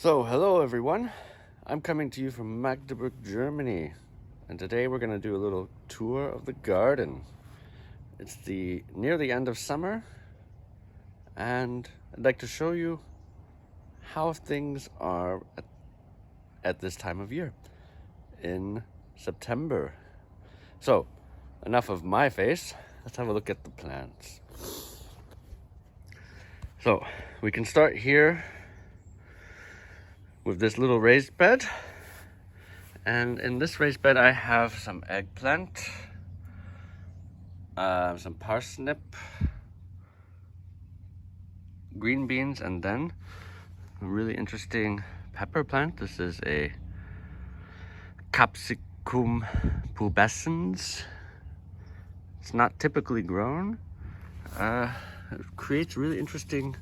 So, hello everyone. I'm coming to you from Magdeburg, Germany, and today we're going to do a little tour of the garden. It's near the end of summer, and I'd like to show you how things are at this time of year in September. So, enough of my face. Let's have a look at the plants. So, we can start here with this little raised bed. And in this raised bed I have some eggplant, some parsnip, green beans, and then a really interesting pepper plant. This is a Capsicum pubescens. It's not typically grown. It creates really interesting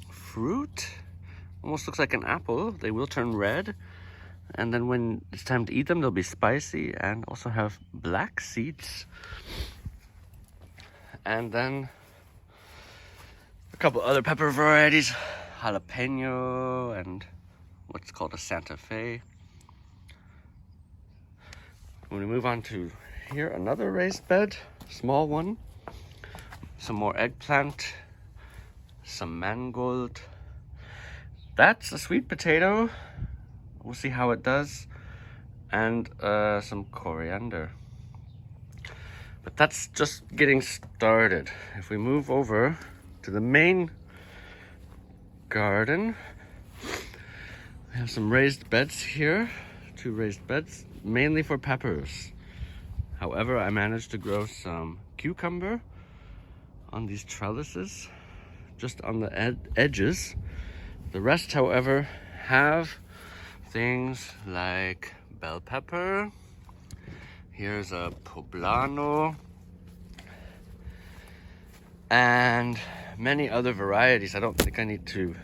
fruit. Almost looks like an apple. They will turn red. And then when it's time to eat them, they'll be spicy and also have black seeds. And then a couple other pepper varieties, jalapeno and what's called a Santa Fe. When we move on to here, another raised bed, small one. Some more eggplant, some mangold. That's a sweet potato. We'll see how it does. And some coriander. But that's just getting started. If we move over to the main garden, we have some raised beds here. 2 raised beds, mainly for peppers. However, I managed to grow some cucumber on these trellises, just on the edges. The rest, however, have things like bell pepper. Here's a poblano and many other varieties. I don't think I need to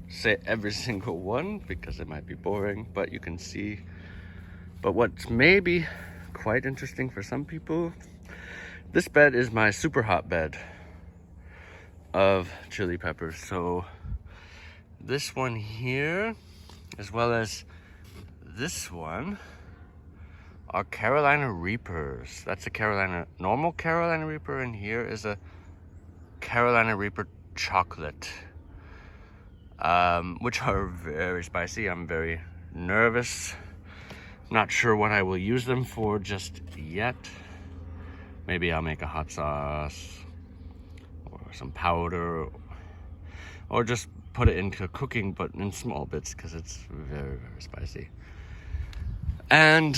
say every single one because it might be boring, but you can see. But what's maybe quite interesting for some people, this bed is my super hot bed of chili peppers. So this one here, as well as this one, are Carolina Reapers. That's a normal Carolina Reaper, and here is a Carolina Reaper chocolate, which are very spicy. I'm very nervous. Not sure what I will use them for just yet. Maybe I'll make a hot sauce or some powder, or just put it into cooking, but in small bits because it's very, very spicy. And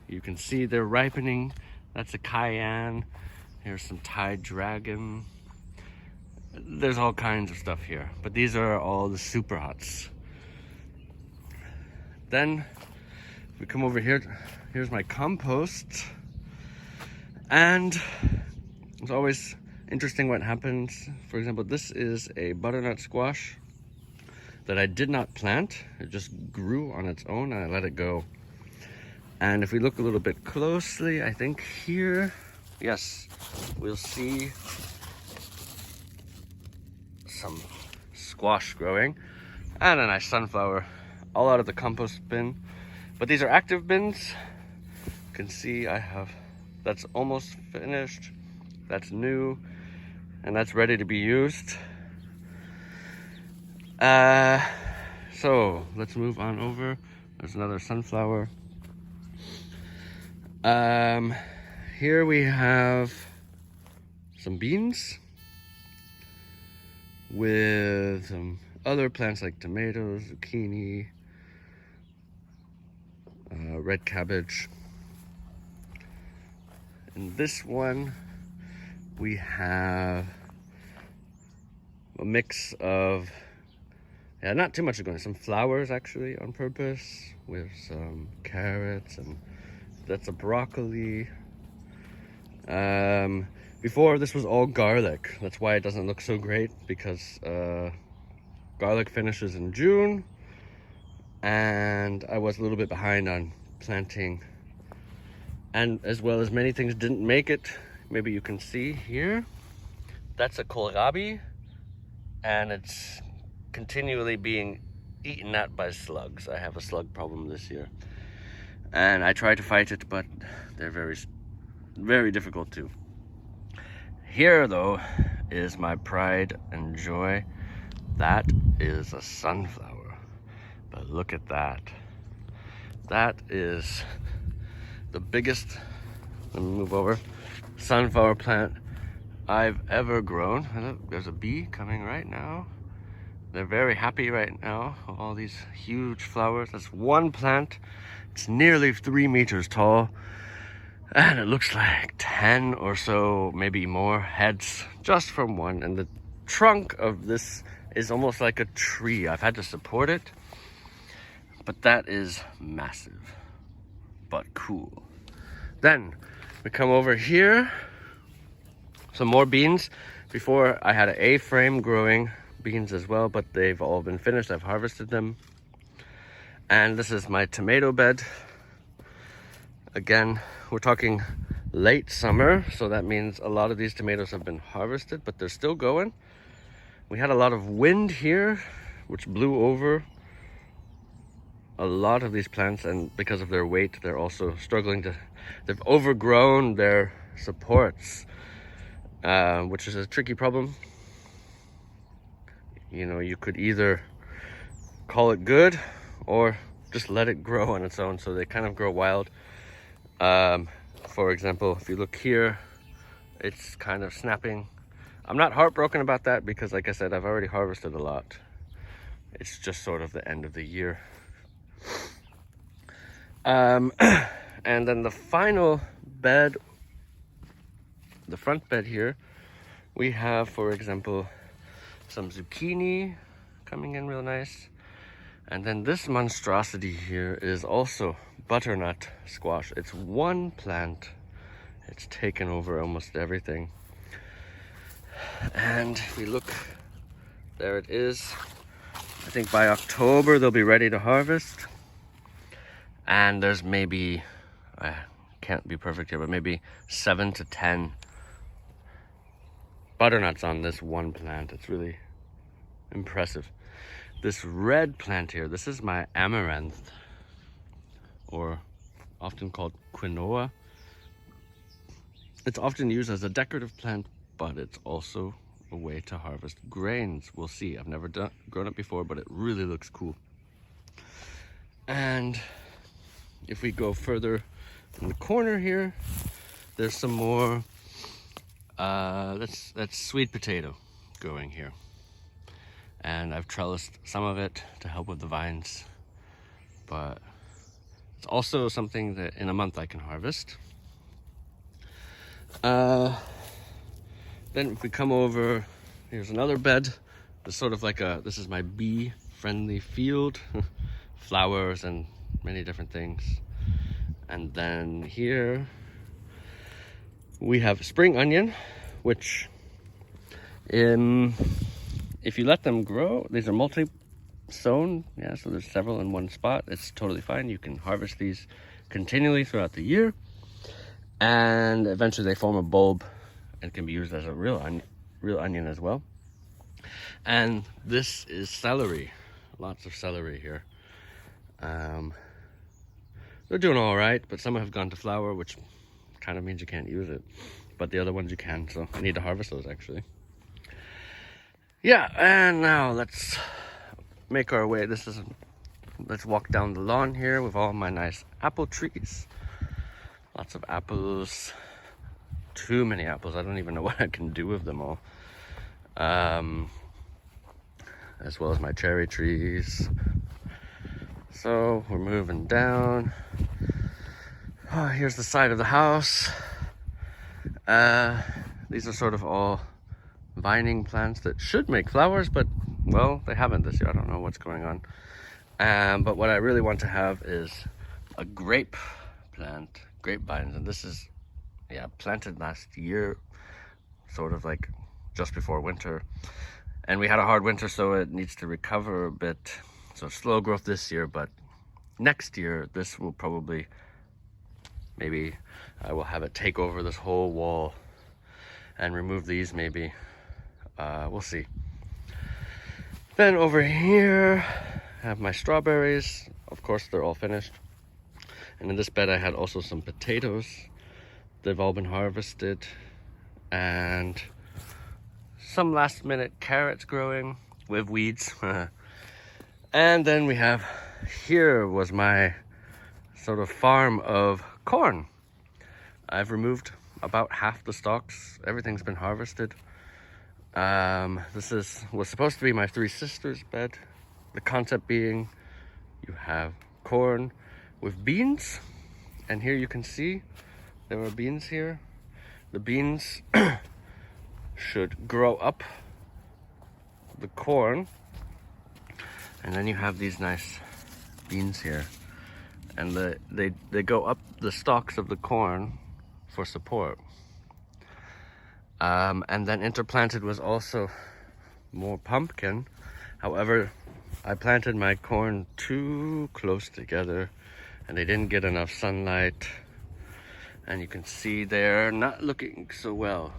you can see they're ripening. That's a cayenne. Here's some Thai dragon. There's all kinds of stuff here, but these are all the super hots. Then if we come over here, here's my compost. And it's always interesting what happens. For example, this is a butternut squash that I did not plant. It just grew on its own and I let it go. And if we look a little bit closely, I think here, yes, we'll see some squash growing and a nice sunflower, all out of the compost bin. But these are active bins. You can see that's almost finished, that's new, and that's ready to be used. So let's move on over. There's another sunflower. Here we have some beans with some other plants like tomatoes, zucchini, red cabbage. In this one, we have a mix of, not too much going, some flowers actually on purpose, with some carrots, and that's a broccoli. Before this was all garlic. That's why it doesn't look so great, because garlic finishes in June, and I was a little bit behind on planting, and as well as many things didn't make it. Maybe you can see here, that's a kohlrabi, and it's continually being eaten at by slugs. I have a slug problem this year, and I try to fight it, but they're very, very difficult too. Here though is my pride and joy. That is a sunflower, but look at that. That is the biggest, let me move over, sunflower plant I've ever grown. Look, there's a bee coming right now. They're very happy right now of all these huge flowers. That's one plant. It's nearly 3 meters tall, and it looks like 10 or so, maybe more heads just from one. And the trunk of this is almost like a tree. I've had to support it, but that is massive, but cool. Then we come over here, some more beans. Before I had an A-frame growing beans as well, but they've all been finished. I've harvested them. And this is my tomato bed. Again, we're talking late summer, so that means a lot of these tomatoes have been harvested, but they're still going. We had a lot of wind here, which blew over a lot of these plants, and because of their weight, they're also struggling to, they've overgrown their supports, which is a tricky problem. You know, you could either call it good or just let it grow on its own, so they kind of grow wild. For example, if you look here, it's kind of snapping. I'm not heartbroken about that because, like I said, I've already harvested a lot. It's just sort of the end of the year. And then the final bed, the front bed here, we have, for example, some zucchini coming in real nice. And then this monstrosity here is also butternut squash. It's one plant. It's taken over almost everything. And if we look, there it is. I think by October they'll be ready to harvest. And there's maybe, I can't be perfect here, but maybe 7 to 10 butternuts on this one plant. It's really impressive. This red plant here, this is my amaranth, or often called quinoa. It's often used as a decorative plant, but it's also a way to harvest grains. We'll see. I've never grown it before, but it really looks cool. And if we go further in the corner here, there's some more, that's sweet potato growing here. And I've trellised some of it to help with the vines, but it's also something that in a month I can harvest. Then if we come over, here's another bed. It's sort of like this is my bee-friendly field. Flowers and many different things. And then here we have spring onion, which if you let them grow, these are multi-sown, yeah, so there's several in one spot. It's totally fine. You can harvest these continually throughout the year, and eventually they form a bulb and can be used as a real onion as well. And this is celery. Lots of celery here. They're doing all right, but some have gone to flower, which kind of means you can't use it. But the other ones you can, so I need to harvest those actually. Yeah, and now let's make our way. Let's walk down the lawn here with all my nice apple trees. Lots of apples. Too many apples. I don't even know what I can do with them all. As well as my cherry trees. So we're moving down. Oh, here's the side of the house. These are sort of all vining plants that should make flowers, but well, they haven't this year. I don't know what's going on. But what I really want to have is a grape plant, grapevines, and this is, yeah, planted last year, sort of like just before winter. And we had a hard winter, so it needs to recover a bit. So slow growth this year, but next year, this will probably, maybe I will have it take over this whole wall and remove these maybe. We'll see. Then over here, I have my strawberries. Of course, they're all finished. And in this bed, I had also some potatoes. They've all been harvested. And some last minute carrots growing with weeds. And then we have, here was my sort of farm of corn. I've removed about half the stalks. Everything's been harvested. This was supposed to be my three sisters' bed. The concept being you have corn with beans. And here you can see there are beans here. The beans should grow up the corn. And then you have these nice beans here. And they go up the stalks of the corn for support. And then interplanted was also more pumpkin. However, I planted my corn too close together and they didn't get enough sunlight. And you can see they're not looking so well.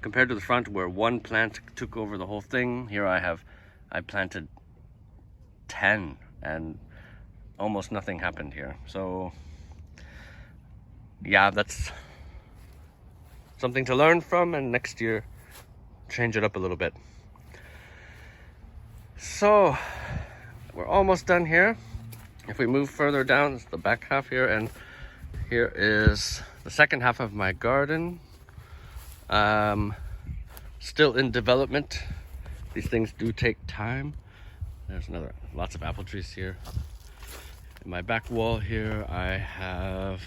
Compared to the front where one plant took over the whole thing, here I planted 10 and almost nothing happened here. So yeah, that's something to learn from, and next year change it up a little bit. So we're almost done here. If we move further down, it's the back half here, and here is the second half of my garden. Still in development. These things do take time. There's lots of apple trees here. In my back wall here, I have,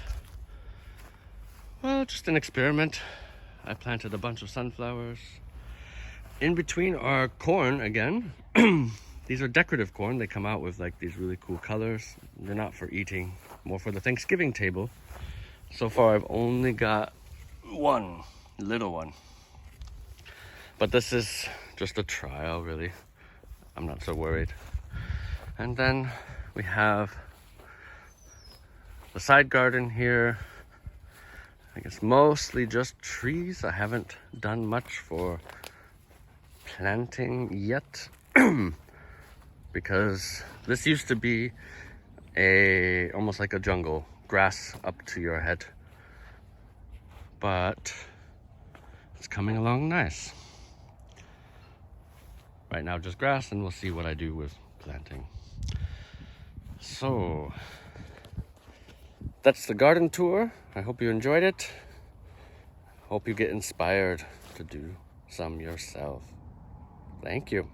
well, just an experiment. I planted a bunch of sunflowers. In between are corn again. These are decorative corn. They come out with like these really cool colors. They're not for eating, more for the Thanksgiving table. So far, I've only got one little one. But this is just a trial, really. I'm not so worried. And then we have the side garden here. I think it's mostly just trees. I haven't done much for planting yet because this used to be almost like a jungle, grass up to your head. But it's coming along nice. Right now just grass, and we'll see what I do with planting. So that's the garden tour. I hope you enjoyed it. Hope you get inspired to do some yourself. Thank you.